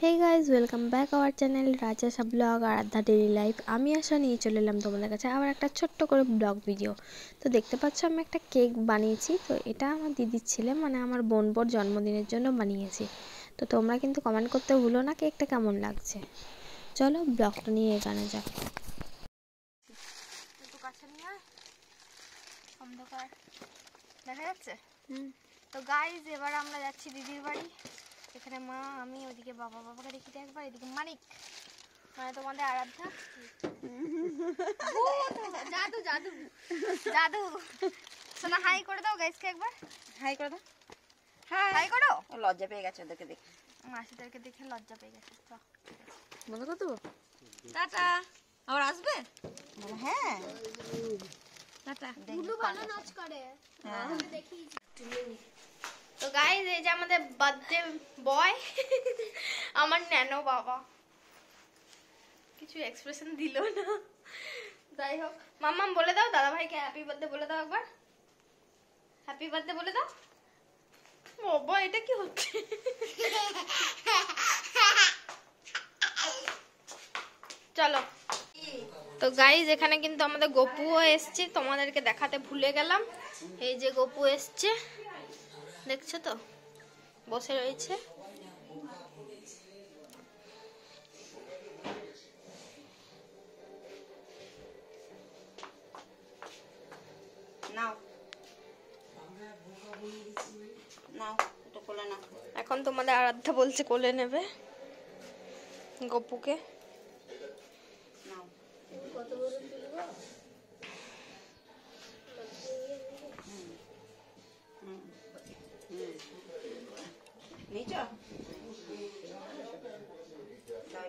Hey guys welcome back our channel Raja blog আর আধা daily life. আমি আশা নিয়ে চলে এলাম তোমাদের কাছে আবার একটা ছোট্ট করে ব্লগ ভিডিও। তো দেখতে পাচ্ছ আমি একটা কেক বানিয়েছি। তো এটা আমার দিদির ছেলে মানে আমার বোনপোর জন্মদিনের জন্য বানিয়েছি। তো তোমরা কিন্তু কমেন্ট করতে ভুলো না কেকটা কেমন লাগছে। চলো ব্লগটা নিয়ে এখানে যাক। অন্ধকার দেখা যাচ্ছে। তো গাইজ এবার আমরা যাচ্ছি দিদির বাড়ি। এখানে মা আমি ওইদিকে বাবাকে দেখি একবার, এদিকে মানিক মানে তোমাদের আরাধ্যা। জাদু জাদু জাদু শোনা হাই করে দাও গাইজকে একবার, হাই করে দাও। হাই করো। লজ্জা পেয়ে গেছে ওদেরকে দেখে, মাসিদেরকে দেখে লজ্জা পেয়ে গেছে। চল বন্ধ করে দেবো। টাটা। আবার আসবে? হ্যাঁ টাটা। গুলু ভালো নাচ করে আমি দেখি। তো গাইজ এই যে আমাদের বার্থডে বয় আমার ন্যানো বাবা কিছু এক্সপ্রেশন দিল না। যাই হোক মাম্মাম বলে দাও দাদা ভাইকে হ্যাপি বার্থডে বলে দাও একবার, হ্যাপি বার্থডে বলে দাও। বাবা এটা কি হচ্ছে? চলো। তো গাইজ এখানে কিন্তু আমাদের গপুও এসছে, তোমাদেরকে দেখাতে ভুলে গেলাম। এই যে গপু এসছে দেখছো তো, বসে রয়েছে। এখন তোমাদের আরাধ্যা বলছে কোলে নেবে গপুকে।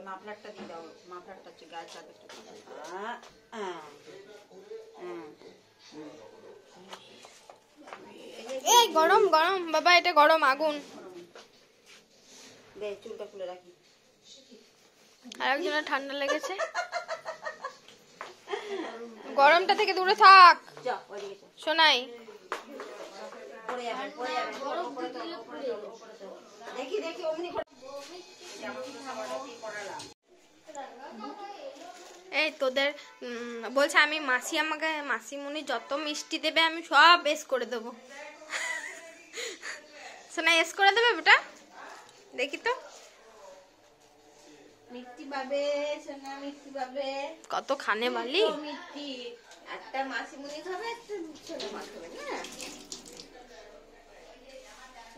মাফলারটা দিয়ে দাও, মাফলারটা হচ্ছে গায়ে চাদরটা। এই গরম গরম বাবা, এটা গরম আগুন। দে চুলটা খুলে রাখি। আর একজনের ঠান্ডা লেগেছে, গরমটা থেকে দূরে থাক শোনাই। দেখি দেখি অমনি এই তোদের বলছে আমি আমাকে মাসিমণি যত মিষ্টি দেবে আমি সব এস করে দেবো। শোনা এস করে দেবে বেটা, দেখি তো মিষ্টি পাবে, সোনা মিষ্টি পাবে। কত খানে বালি মিষ্টি একটা মাসিমণি খাবে, একটা সোনা মা খাবে না।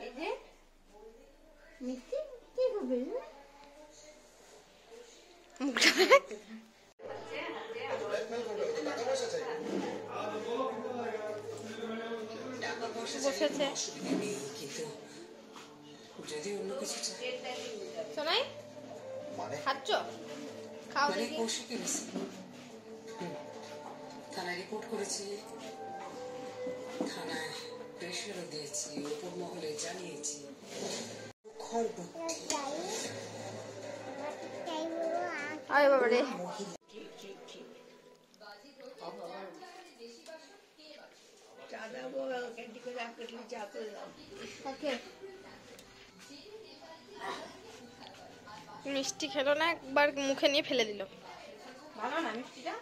এই যে মিষ্টি কি খাবে বসেছে। শোনাই খাচ্ছ, খাও দেখি। থানায় রিপোর্ট করেছি, থানায় প্রেশারও দিয়েছি, উপর মহলে জানিয়েছি। আরে বাবা রে, মিষ্টি খেলো না, একবার মুখে নিয়ে ফেলে দিল। ভালো না মিষ্টিটা,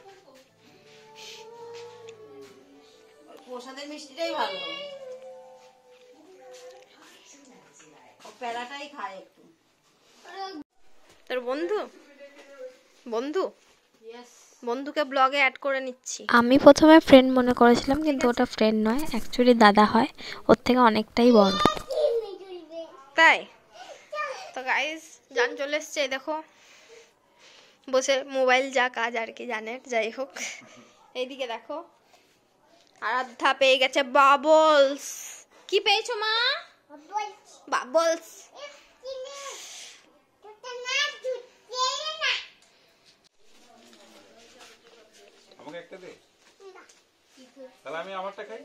প্রসাদের মিষ্টিটাই ভালো। প্যারাটাই খায় একটু। তোর বন্ধু বন্ধুকে ব্লগে অ্যাড করে নিচ্ছি। আমি প্রথমে ফ্রেন্ড মনে করেছিলাম কিন্তু ওটা ফ্রেন্ড নয়, অ্যাকচুয়ালি দাদা হয়, ওর থেকে অনেকটাই বড়। তাই তো গাইস জান চলে এসছে, দেখো বসে মোবাইল যা কাজ আর কি জানে। যাই হোক এইদিকে দেখো আরাধ্যা পেয়ে গেছে বাবলস। কি পেয়েছো মা? বাবলস। আমাকে একটা দে, তাহলে আমি আমারটা খাই।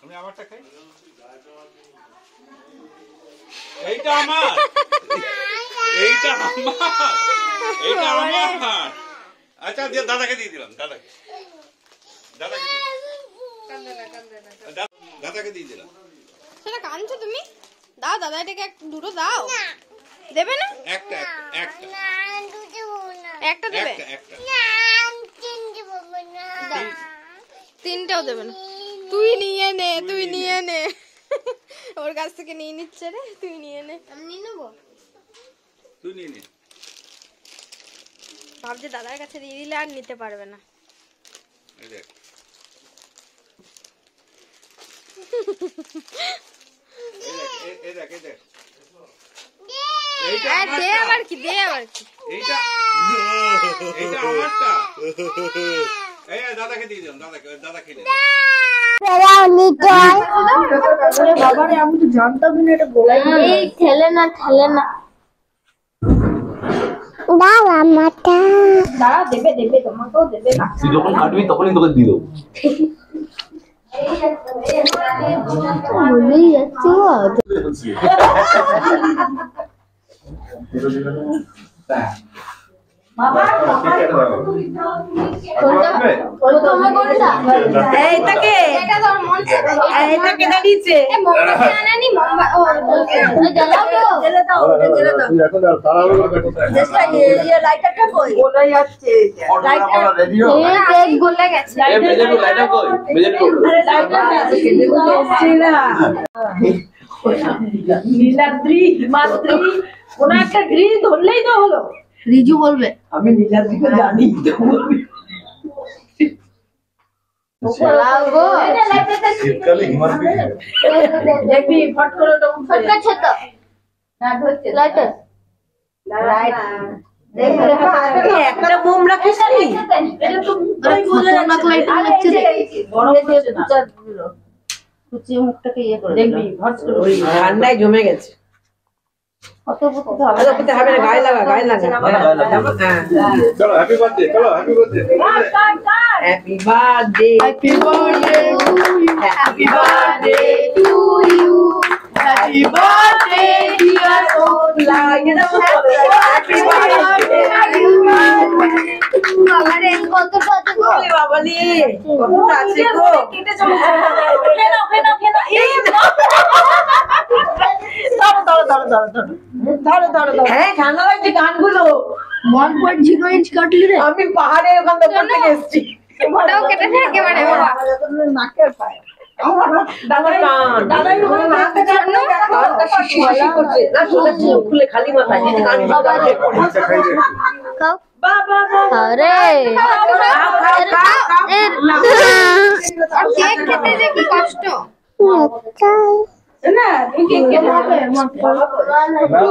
আমি আমারটা খাই। এইটা আমার, এইটা আমার, এইটা আমার। আচ্ছা দাদাকে দিয়ে দিলাম, দাদাকে দিয়ে দিলাম। সেটা কাঁদছো তুমি? দাও দাদা, এটাকে দুটো দাও। দেবে না? একটা একটা একটা দেবে? তিনটাও দেবে না? তুই নিয়ে নে, তুই নিয়ে নে। ওর কাছ থেকে নিয়ে নিচ্ছে রে, তুই নিয়ে নে। আমি নিয়ে নেবো। তুই নিয়ে নে। ভাবছে দাদার কাছে দিয়ে দিলে আর নিতে পারবে না। এই দেখ। এই দেখ, এই দেখ। এইটা দে আবার কি, দে আবার কি। এইটা এইটা আমারটা। এই দাদাকে দিয়ে দাও, দাদা খেলে। বাবারে আমি তো জানতাম না এটা গোলাই। এই ঠেলে না দাঁড়া মাথা দাঁড়া, দেবে দেবে, তোমাকেও দেবে। তুই যখন কাটবি তখনই তোকে দিয়ে দেবো। বলেই যাচ্ছি নীলাদ্রি মাদ্রি কোন একটা গ্রিল ধরলেই তো হলো। রিজু বলবে আমি নীলাদ্রিকে জানি তো বলবি। শীতকালে হিমালয় দেখবি ফট করে ওটা উঠে ফটকাচ্ছে তো লাইটার একটা মোম রাখিস নি, এটা তো খতরনাক লাইটার লাগছে রে। গরম হচ্ছে না। কুচিয়ে মুখটাকে ইয়ে করে দেখবি ফট করে ওই ঠান্ডায় জমে গেছে। কত বুঝতে হবে আরে পিতে হবে না, গায়ে লাগা গায়ে লাগা। চলো হ্যাপি বার্থডে, চলো happy birthday. Happy birthday, happy birthday, happy birthday to you, happy birthday dear ওলা। হ্যাপি বার্থডে বাবারে কত কত গো বাবালি, কতটা আছে গো। খেলো খেলো খেলো। এই হ্যাঁ ঠান্ডা লাগছে গানগুলো। 1.0 ইঞ্চ কাটলি রে। আমি পাহাড়ের ওখান থেকে এসেছি। ওটাও কেটে নে একেবারে বাবা। নাকের পায় দাদার কান, দাদাই ওখানে নাকে জন্য কানটা শিশি করছে না, সোজা চুল খুলে খালি মাথায় যদি কান বাবা খাও বাবা আরে আর কেক খেতে যে কি কষ্ট। না কেক কেটে হবে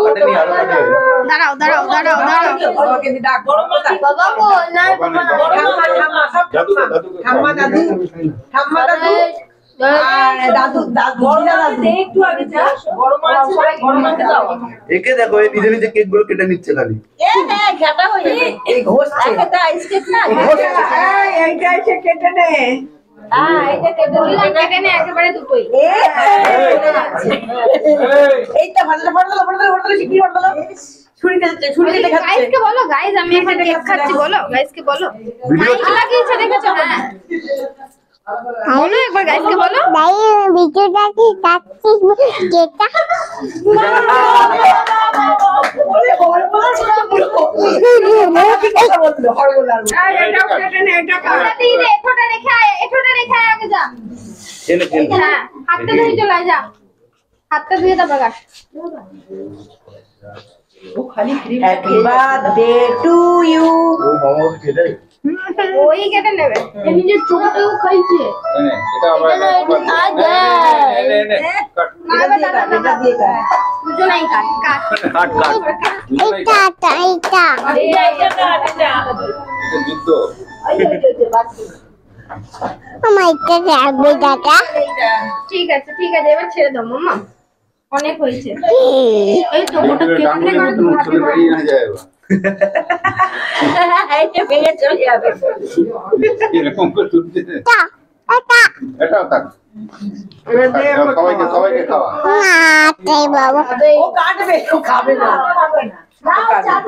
কাটেনি, আরো কাটে। দাঁড়াও দাঁড়াও দাঁড়াও দাঁড়াও। বাবাকে ডাক গরম মাথায় বাবা কো না ঠাম্মা ঠাম্মা সব ঠাম্মা দাদু ঠাম্মা দাদু আর দাদু দাদু দাদু একটু আগে যা গরম আছে সবাই গরম আছে দাও। একে দেখো, এই নিজে নিজে কেক গুলো কেটে নিচ্ছে খালি। ঘাটা হয়ে যাবে এই ঘষছে একটা আইসক্রিম না এইটা এসে কেটে নে। এইটা কেটে বললাম কেটে নে একেবারে দুটোই। এইটা ভালো ভালো ভালো ভালো কি ভালো ছুরিতে ছুরিতে দেখাচ্ছে। গাইসকে বলো, গাইস আমি এখন কেক খাচ্ছি, বলো গাইসকে বলো। মাইক লাগিয়েছে দেখেছো? হ্যাঁ বলো একবার গাইসকে বলো। ভাই ভিডিওটা কি কাটছিস যেটা ওরে হরবলা ছোট বড় কি কথা বললো হরবলা। এটা কেটে নে, এটা ওটা দিয়ে দে, এঠোটা রেখে আয়, এঠোটা রেখে আয় আগে যা। ছেলে ছেলে হ্যাঁ হাতটা ধুয়ে চলে আয়, যা হাতটা ধুয়ে তারপর গাছ। ও খালি cream. Happy birthday to you. ও মামা ওকে খেতে ওই কেটে নেবে। নিজের চোখটাও খাইছে। এটা আবার এটা দিয়ে কাট। দুজনেই কাট কাট কাট কাট। এইটা এইটা এইটা কাট এটা। যুদ্ধ। আমার এটা রাখবে দাদা। ঠিক আছে ঠিক আছে, এবার ছেড়ে দাও মাম্মা, অনেক হয়েছে। এই তো ওটা কেটে করে তুমি হাতে বেরিয়ে না যায় এইটা ভেঙে চলে যাবে। এরকম করে তুলতে। এটা এটাও থাক। সবাইকে সবাইকে খাওয়া। না তাই বাবা ও কাটবে, ও খাবে না।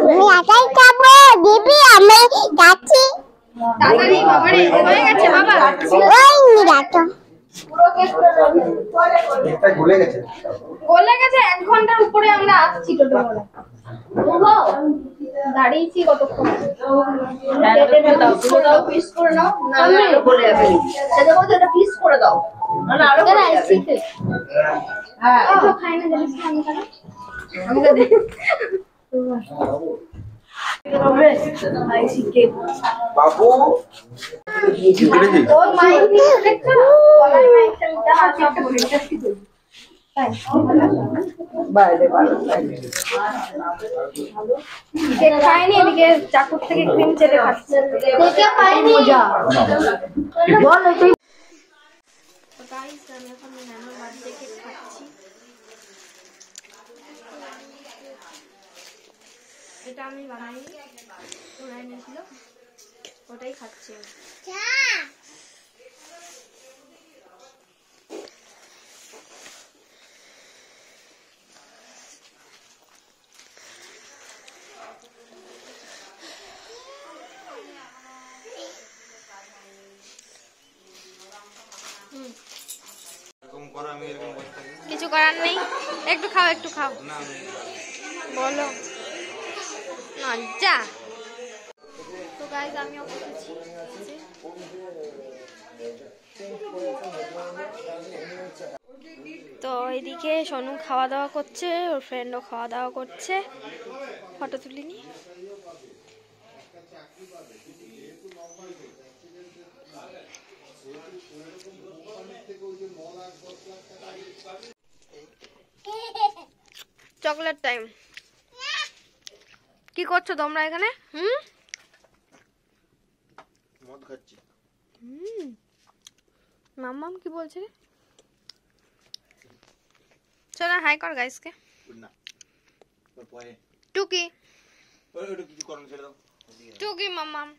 আমি একাই খাবো দিবি, আমি যাচ্ছি। তাড়াতাড়ি বাবা রে, হয়ে গেছে বাবা। ওই নিরাটো এটা গলে গেছে। গলে গেছে 1 ঘন্টার উপরে আমরা আসছি টোটো করে। দাঁড়িয়েছি কতক্ষণ। পিস করে নাও, না আরো বলে যাবে। সেটা বলতে এটা পিস করে দাও, না আরো বলে যাবে। হ্যাঁ, একটু খাই না জানিস না আমি কেন? আমাকে দে। বাবু কি করেছিস? ওর মাইক দেখছো? গলায় মাইকটা নিতে হয় সব বলে যাচ্ছি তো। বাইরে বাইরে কেক খাইনি, এদিকে চাকুর থেকে ক্রিম চেটে খাচ্ছে। কেকে পাইনি মজা। বল তুই। গাইস আমি এখন ন্যানোর বার্থডে কেক খাচ্ছি। এটা আমি বানাইনি, ওরাই নিয়েছিল, ওটাই খাচ্ছি। কিছু করার নেই, একটু খাও একটু খাও। বলো না যা। তো গাইস আমিও বসেছি। তো এদিকে সোনু খাওয়া দাওয়া করছে, ওর ফ্রেন্ডও খাওয়া দাওয়া করছে, ফটো তুলিনি। Chocolate time. কি করছো তোমরা এখানে? মদ খাচ্ছি। মাম্মাম কি বলছে রে? চলো হাই কর গাইসকে। না পরে টুকি ওটা কিছু করুন ছেড়ে দাও। টুকি মাম্মাম।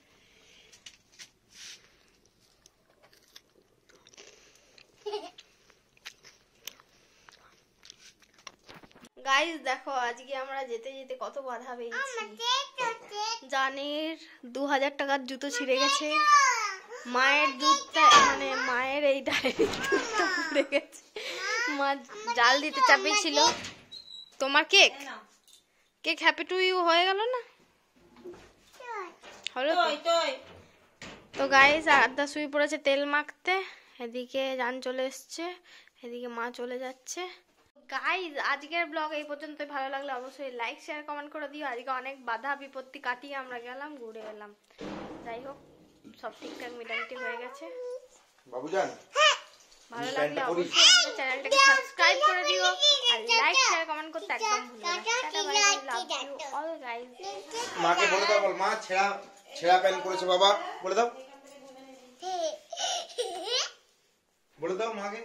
গাইস দেখো আজকে আমরা যেতে যেতে কত বাধা পেয়েছি। জানির 2000 টাকার জুতো ছিঁড়ে গেছে, মায়ের দুধটা মানে মায়ের এই ডায়েরির দুধটা পুড়ে গেছে, মা জাল দিতে চাপিয়েছিল। তোমার cake cake happy to you হয়ে গেল না? হলো তো? তো গাইস আড্ডা শুয়ে পড়েছে তেল মাখতে, এদিকে জান চলে এসছে, এদিকে মা চলে যাচ্ছে। গাইস আজকের ব্লগ এই পর্যন্তই। ভালো লাগলে অবশ্যই লাইক শেয়ার কমেন্ট করে দিও। আজকে অনেক বাধা বিপত্তি কাটিয়ে আমরা গেলাম, ঘুরে এলাম। যাই হোক সব ঠিকঠাক মিটামিটি হয়ে গেছে। বাবুজান ভালো লাগলে অবশ্যই আমাদের চ্যানেলটাকে সাবস্ক্রাইব করে দিও আর লাইক শেয়ার কমেন্ট করতে একদম ভুলো না। Tata bye bye, love you all guys. মাকে বলে দাও, বল মা ছেঁড়া ছেঁড়া প্যান্ট পরেছে বাবা, বলে দাও, বলে দাও মাকে।